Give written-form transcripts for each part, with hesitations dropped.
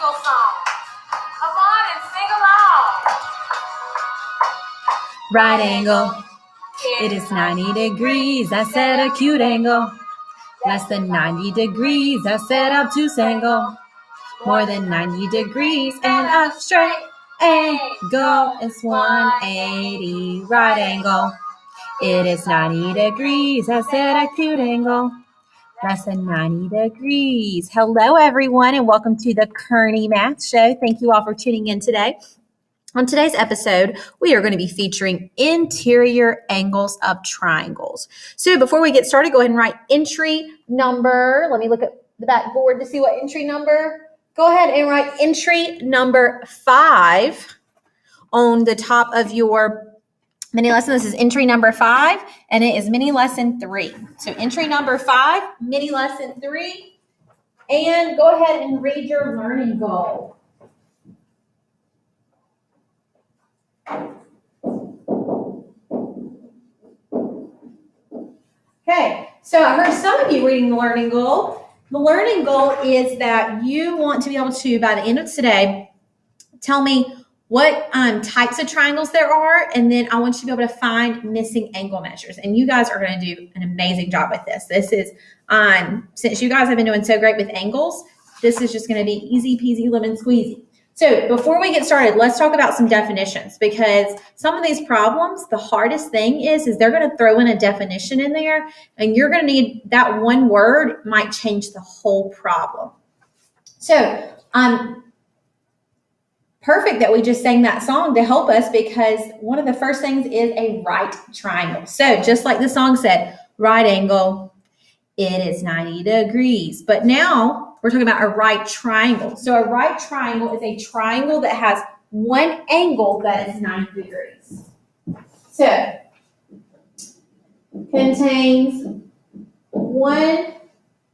triangle song. Come on and sing along. Right angle. It is 90 degrees. That's at a acute angle. Less than 90 degrees. That's at obtuse angle. More than 90 degrees and a straight angle is 180. Right angle. It is 90 degrees. That's at acute angle. Less than 90 degrees. Hello, everyone, and welcome to the Kearney Math Show. Thank you all for tuning in today. On today's episode, we are going to be featuring interior angles of triangles. So before we get started, go ahead and write entry number. Let me look at the back board to see what entry number. Go ahead and write entry number 5 on the top of your mini lesson. This is entry number 5, and it is mini lesson 3. So entry number 5, mini lesson 3, and go ahead and read your learning goal. Okay, so I heard some of you reading the learning goal. The learning goal is that you want to be able to, by the end of today, tell me what types of triangles there are, and then I want you to be able to find missing angle measures. And you guys are going to do an amazing job with this. This is, since you guys have been doing so great with angles, this is just going to be easy peasy lemon squeezy. So before we get started, let's talk about some definitions, because some of these problems, the hardest thing is they're going to throw in a definition in there, and you're going to need that one word might change the whole problem. So perfect that we just sang that song to help us, because one of the first things is a right triangle. So just like the song said, right angle, it is 90 degrees. But now we're talking about a right triangle. So a right triangle is a triangle that has one angle that is 90 degrees. So contains one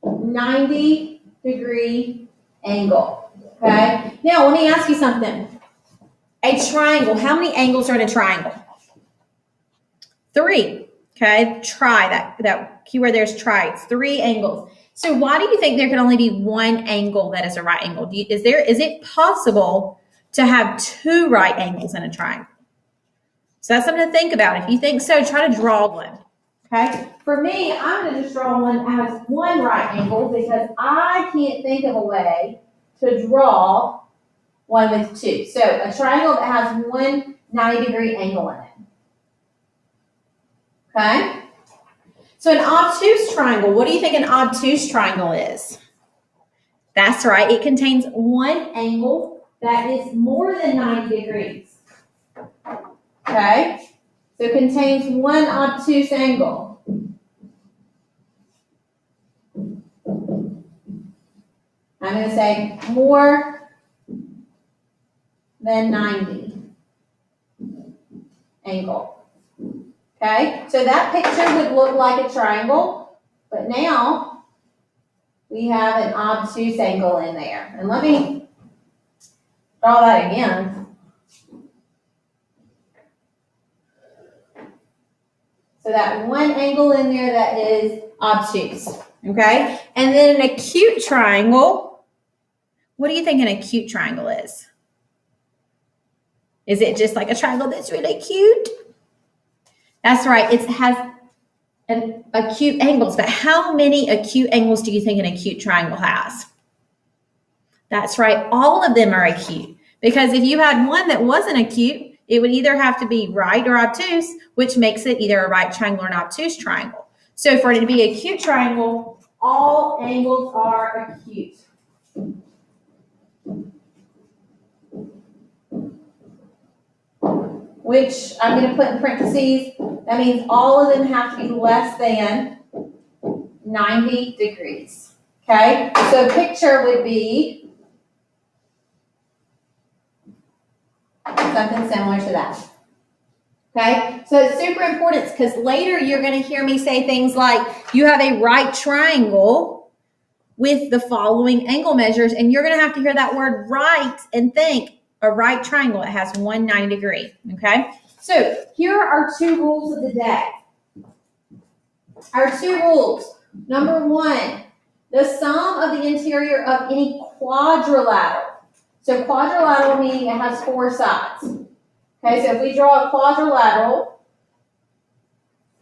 90 degree angle. Okay. Now let me ask you something. A triangle, how many angles are in a triangle? 3. Okay. Try that keyword there is try. It's 3 angles. So why do you think there can only be one angle that is a right angle? Is it possible to have 2 right angles in a triangle? So that's something to think about. If you think so, try to draw one. Okay. For me, I'm going to just draw one that has 1 right angle, because I can't think of a way to draw one with 2. So a triangle that has one 90-degree angle in it. Okay? So an obtuse triangle, what do you think an obtuse triangle is? That's right. It contains one angle that is more than 90 degrees. Okay? So it contains one obtuse angle. I'm going to say more than 90 angle. Okay, so that picture would look like a triangle, but now we have an obtuse angle in there. And let me draw that again. So that one angle in there that is obtuse. Okay, and then an acute triangle. What do you think an acute triangle is? Is it just like a triangle that's really cute? That's right. It has an acute angles, but how many acute angles do you think an acute triangle has? That's right. All of them are acute, because if you had one that wasn't acute, it would either have to be right or obtuse, which makes it either a right triangle or an obtuse triangle. So for it to be a acute triangle, all angles are acute. Which I'm going to put in parentheses. That means all of them have to be less than 90 degrees. Okay? So a picture would be something similar to that. Okay? So it's super important, because later you're going to hear me say things like, you have a right triangle with the following angle measures, and you're going to have to hear that word right and think, a right triangle, it has 190 degree, okay? So here are our 2 rules of the day. Our 2 rules. Number 1, the sum of the interior of any quadrilateral So quadrilateral meaning it has 4 sides. Okay, so if we draw a quadrilateral,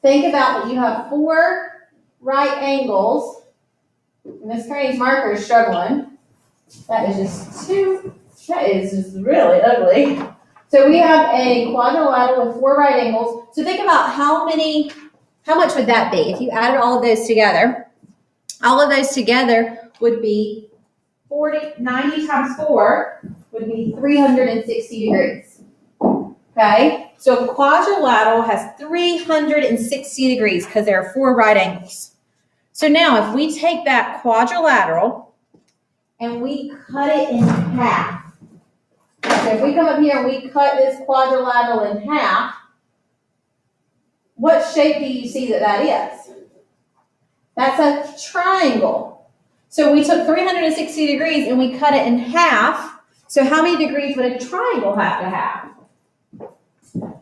think about that you have 4 right angles. Miss Kearney's marker is struggling. That is just really ugly. So we have a quadrilateral with 4 right angles. So think about how much would that be if you added all of those together? All of those together would be 90 times 4 would be 360 degrees. Okay, so a quadrilateral has 360 degrees because there are 4 right angles. So now if we take that quadrilateral and we cut it in half. So if we come up here and we cut this quadrilateral in half, what shape do you see that is? That's a triangle. So we took 360 degrees and we cut it in half. So how many degrees would a triangle have to have?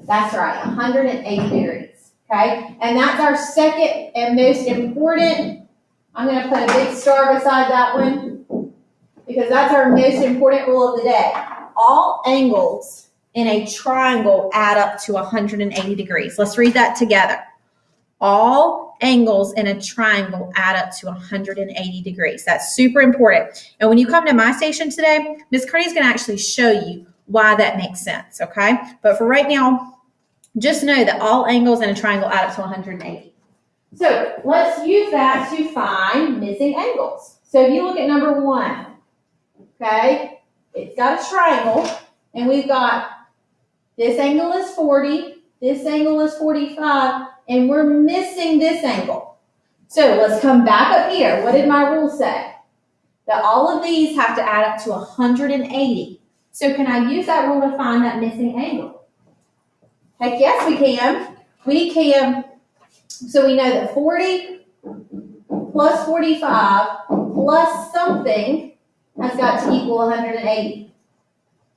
That's right, 180 degrees. Okay, and that's our second and most important. I'm going to put a big star beside that one because that's our most important rule of the day. All angles in a triangle add up to 180 degrees. Let's read that together. All angles in a triangle add up to 180 degrees. That's super important. And when you come to my station today, Miss Kearney's going to actually show you why that makes sense, okay? But for right now, just know that all angles in a triangle add up to 180. So let's use that to find missing angles. So if you look at number 1, okay, it's got a triangle, and we've got this angle is 40, this angle is 45, and we're missing this angle. So let's come back up here. What did my rule say? That all of these have to add up to 180. So can I use that rule to find that missing angle? Heck yes, we can. We can. So we know that 40 plus 45 plus something has got to equal 180.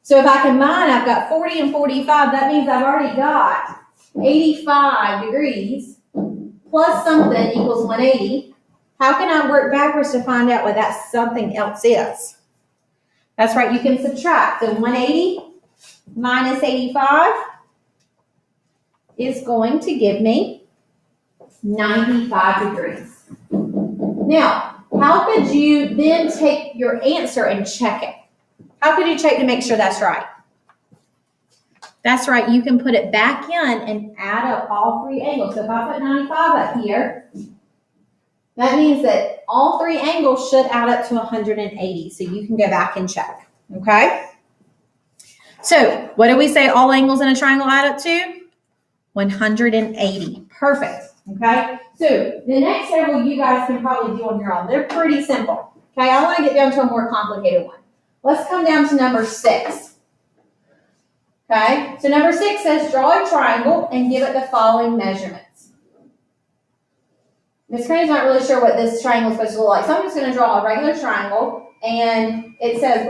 So if I combine, I've got 40 and 45. That means I've already got 85 degrees plus something equals 180. How can I work backwards to find out what that something else is? That's right, you can subtract. So 180 minus 85 is going to give me 95 degrees. Now, how could you then take your answer and check it? How could you check to make sure that's right? That's right, you can put it back in and add up all 3 angles. So if I put 95 up here, that means that all 3 angles should add up to 180. So you can go back and check, okay? So what do we say all angles in a triangle add up to? 180. Perfect, okay? So the next several you guys can probably do on your own. They're pretty simple, okay? I want to get down to a more complicated one. Let's come down to number 6. Okay, so number 6 says draw a triangle and give it the following measurements. Miss Kearney's not really sure what this triangle is supposed to look like, so I'm just going to draw a regular triangle, and it says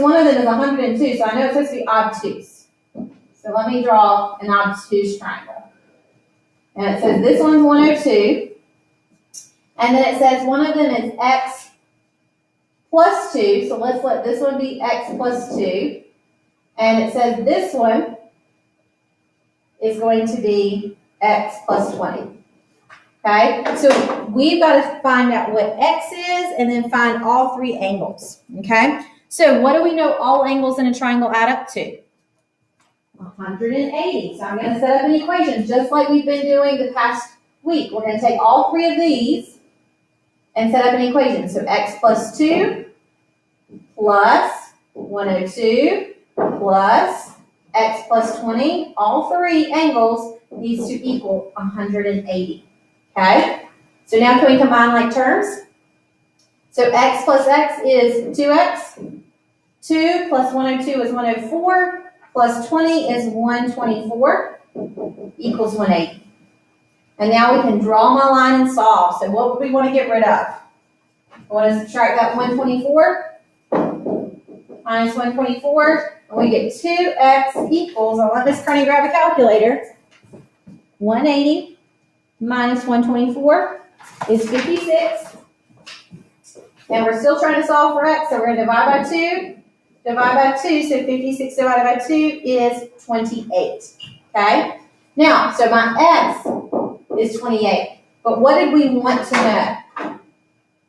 one of them is 102, so I know it's supposed to be obtuse. So let me draw an obtuse triangle. And it says this one's 102, and then it says one of them is x plus 2, so let's let this one be x plus 2. And it says this one is going to be x plus 20. Okay, so we've got to find out what x is and then find all 3 angles. Okay, so what do we know all angles in a triangle add up to? 180. So I'm going to set up an equation just like we've been doing the past week. We're going to take all 3 of these and set up an equation. So x plus 2 plus 102 plus x plus 20, all 3 angles needs to equal 180. Okay? So now can we combine like terms? So x plus x is 2x. 2 plus 102 is 104. Plus 20 is 124 equals 180. And now we can draw my line and solve. So what would we want to get rid of? I want to subtract that 124 minus 124. And we get 2x equals, I want Miss Kearney to grab a calculator, 180 minus 124 is 56. And we're still trying to solve for x, so we're going to divide by 2. divided by 2, so 56 divided by 2 is 28, okay? Now, so my x is 28, but what did we want to know?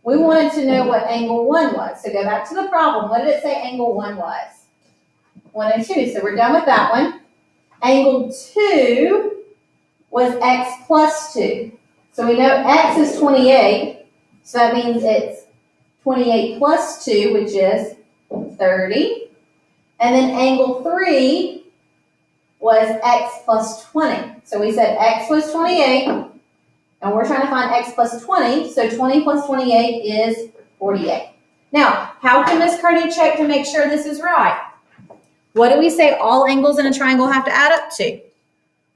We wanted to know what angle 1 was. So go back to the problem. What did it say angle 1 was? 102, so we're done with that one. Angle 2 was x plus 2. So we know x is 28, so that means it's 28 plus 2, which is 30. And then angle 3 was x plus 20. So we said x was 28, and we're trying to find x plus 20, so 20 plus 28 is 48. Now, how can Miss Kearney check to make sure this is right? What do we say all angles in a triangle have to add up to?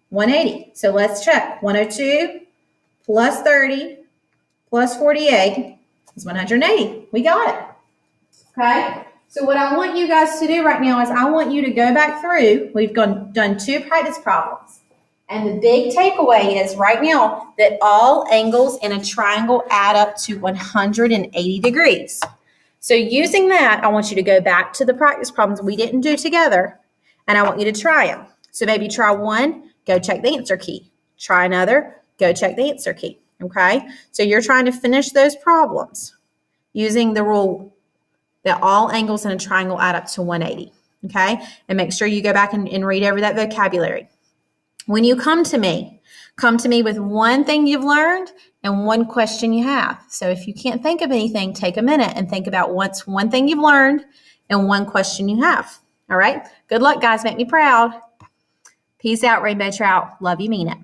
180. So let's check. 102 plus 30 plus 48 is 180. We got it. Okay? So what I want you guys to do right now is I want you to go back through. We've done 2 practice problems. And the big takeaway is right now that all angles in a triangle add up to 180 degrees. So using that, I want you to go back to the practice problems we didn't do together, and I want you to try them. So maybe try one, go check the answer key. Try another, go check the answer key, okay? So you're trying to finish those problems using the rule that all angles in a triangle add up to 180, okay? And make sure you go back and read over that vocabulary. When you come to me with one thing you've learned and one question you have. So if you can't think of anything, take a minute and think about what's one thing you've learned and one question you have. All right? Good luck, guys. Make me proud. Peace out, Rainbow Trout. Love you, mean it.